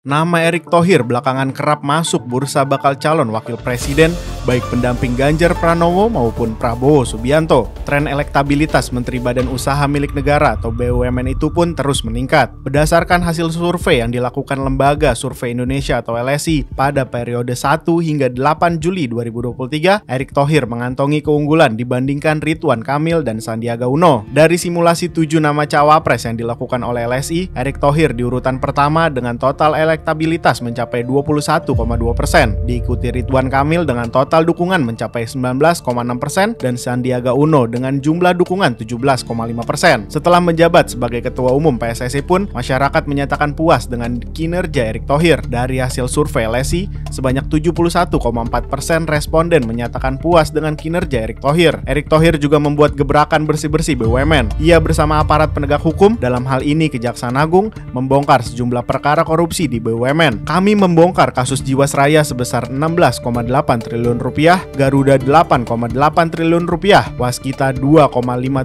Nama Erick Thohir belakangan kerap masuk bursa bakal calon wakil presiden, baik pendamping Ganjar Pranowo maupun Prabowo Subianto. Tren elektabilitas Menteri Badan Usaha Milik Negara atau BUMN itu pun terus meningkat. Berdasarkan hasil survei yang dilakukan Lembaga Survei Indonesia atau LSI pada periode 1 hingga 8 Juli 2023, Erick Thohir mengantongi keunggulan dibandingkan Ridwan Kamil dan Sandiaga Uno. Dari simulasi 7 nama cawapres yang dilakukan oleh LSI, Erick Thohir di urutan pertama dengan total elektabilitas mencapai 21,2%, diikuti Ridwan Kamil dengan total dukungan mencapai 19,6% dan Sandiaga Uno dengan jumlah dukungan 17,5%. Setelah menjabat sebagai Ketua Umum PSSI pun, masyarakat menyatakan puas dengan kinerja Erick Thohir. Dari hasil survei LSI, sebanyak 71,4% responden menyatakan puas dengan kinerja Erick Thohir. Erick Thohir juga membuat gebrakan bersih-bersih BUMN. Ia bersama aparat penegak hukum, dalam hal ini Kejaksaan Agung, membongkar sejumlah perkara korupsi di BUMN. Kami membongkar kasus Jiwasraya sebesar 16,8 triliun rupiah, Garuda 8,8 triliun rupiah, Waskita 2,5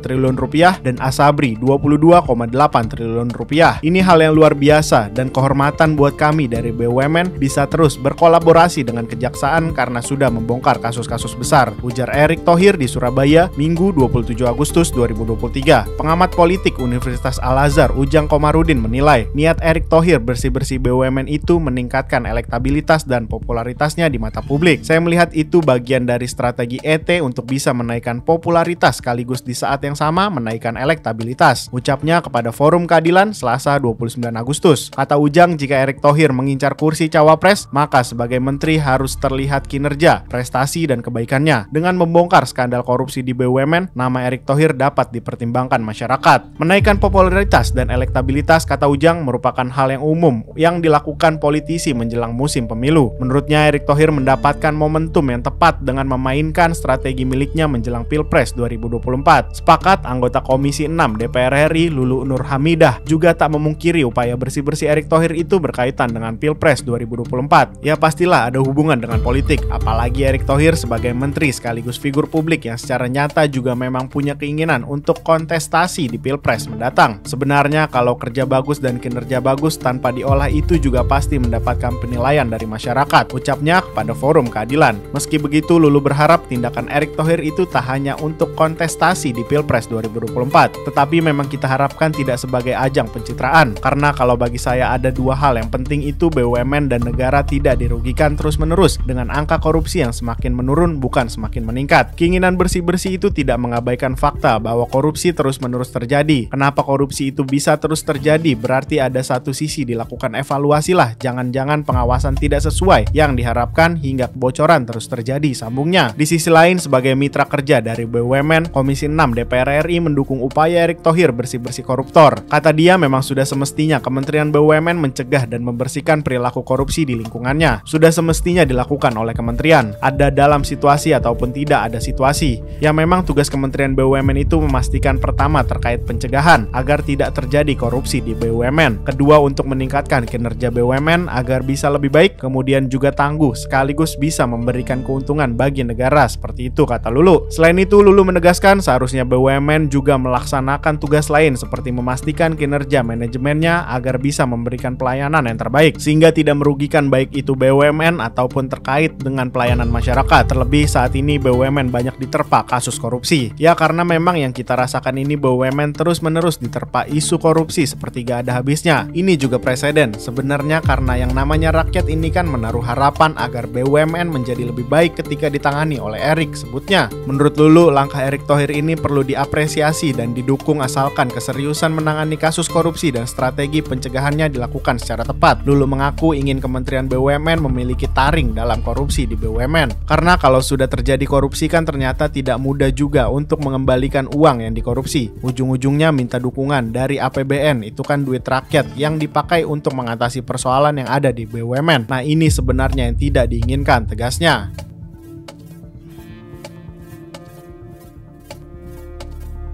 triliun rupiah, dan Asabri 22,8 triliun rupiah. Ini hal yang luar biasa dan kehormatan buat kami dari BUMN bisa terus berkolaborasi dengan Kejaksaan karena sudah membongkar kasus-kasus besar, ujar Erick Thohir di Surabaya, Minggu 27 Agustus 2023. Pengamat politik Universitas Al-Azhar Ujang Komarudin menilai, niat Erick Thohir bersih-bersih BUMN itu meningkatkan elektabilitas dan popularitasnya di mata publik. Saya melihat itu bagian dari strategi ET untuk bisa menaikkan popularitas sekaligus di saat yang sama menaikkan elektabilitas, ucapnya kepada Forum Keadilan Selasa 29 Agustus. Kata Ujang, jika Erick Thohir mengincar kursi cawapres, maka sebagai menteri harus terlihat kinerja, prestasi, dan kebaikannya. Dengan membongkar skandal korupsi di BUMN, nama Erick Thohir dapat dipertimbangkan masyarakat. Menaikkan popularitas dan elektabilitas, kata Ujang, merupakan hal yang umum yang dilakukan politisi menjelang musim pemilu. Menurutnya, Erick Thohir mendapatkan momentum yang tepat dengan memainkan strategi miliknya menjelang Pilpres 2024. Sepakat, anggota Komisi 6 DPR RI Lulu Nur Hamidah juga tak memungkiri upaya bersih-bersih Erick Thohir itu berkaitan dengan Pilpres 2024. Ya pastilah ada hubungan dengan politik, apalagi Erick Thohir sebagai menteri sekaligus figur publik yang secara nyata juga memang punya keinginan untuk kontestasi di Pilpres mendatang. Sebenarnya kalau kerja bagus dan kinerja bagus tanpa diolah itu juga pasti mendapatkan penilaian dari masyarakat, ucapnya kepada Forum Keadilan. Meski begitu, Lulu berharap tindakan Erick Thohir itu tak hanya untuk kontestasi di Pilpres 2024, tetapi memang kita harapkan tidak sebagai ajang pencitraan. Karena kalau bagi saya ada dua hal yang penting, itu BUMN dan negara tidak dirugikan terus-menerus dengan angka korupsi yang semakin menurun bukan semakin meningkat. Keinginan bersih-bersih itu tidak mengabaikan fakta bahwa korupsi terus-menerus terjadi. Kenapa korupsi itu bisa terus terjadi? Berarti ada satu sisi dilakukan evaluasi lah, jangan-jangan pengawasan tidak sesuai yang diharapkan hingga kebocoran terus terjadi, sambungnya. Di sisi lain, sebagai mitra kerja dari BUMN, Komisi 6 DPR RI mendukung upaya Erick Thohir bersih-bersih koruptor. Kata dia, memang sudah semestinya Kementerian BUMN mencegah dan membersihkan perilaku korupsi di lingkungannya. Sudah semestinya dilakukan oleh kementerian. Ada dalam situasi ataupun tidak ada situasi. Ya memang tugas Kementerian BUMN itu memastikan pertama terkait pencegahan agar tidak terjadi korupsi di BUMN. Kedua, untuk meningkatkan kinerja BUMN agar bisa lebih baik, kemudian juga tangguh sekaligus bisa memberikan keuntungan bagi negara, seperti itu kata Lulu. Selain itu, Lulu menegaskan seharusnya BUMN juga melaksanakan tugas lain seperti memastikan kinerja manajemennya agar bisa memberikan pelayanan yang terbaik sehingga tidak merugikan baik itu BUMN ataupun terkait dengan pelayanan masyarakat. Terlebih saat ini BUMN banyak diterpa kasus korupsi. Ya karena memang yang kita rasakan ini BUMN terus-menerus diterpa isu korupsi seperti gak ada habisnya. Ini juga presiden sebenarnya karena yang namanya rakyat ini kan menaruh harapan agar BUMN menjadi lebih baik ketika ditangani oleh Erick, sebutnya. Menurut Lulu, langkah Erick Thohir ini perlu diapresiasi dan didukung asalkan keseriusan menangani kasus korupsi dan strategi pencegahannya dilakukan secara tepat. Lulu mengaku ingin Kementerian BUMN memiliki taring dalam korupsi di BUMN. Karena kalau sudah terjadi korupsi kan ternyata tidak mudah juga untuk mengembalikan uang yang dikorupsi. Ujung-ujungnya minta dukungan dari APBN, itu kan duit rakyat yang dipakai untuk mengatasi persoalan yang ada di BUMN. Nah ini sebenarnya yang tidak diinginkan, tegasnya.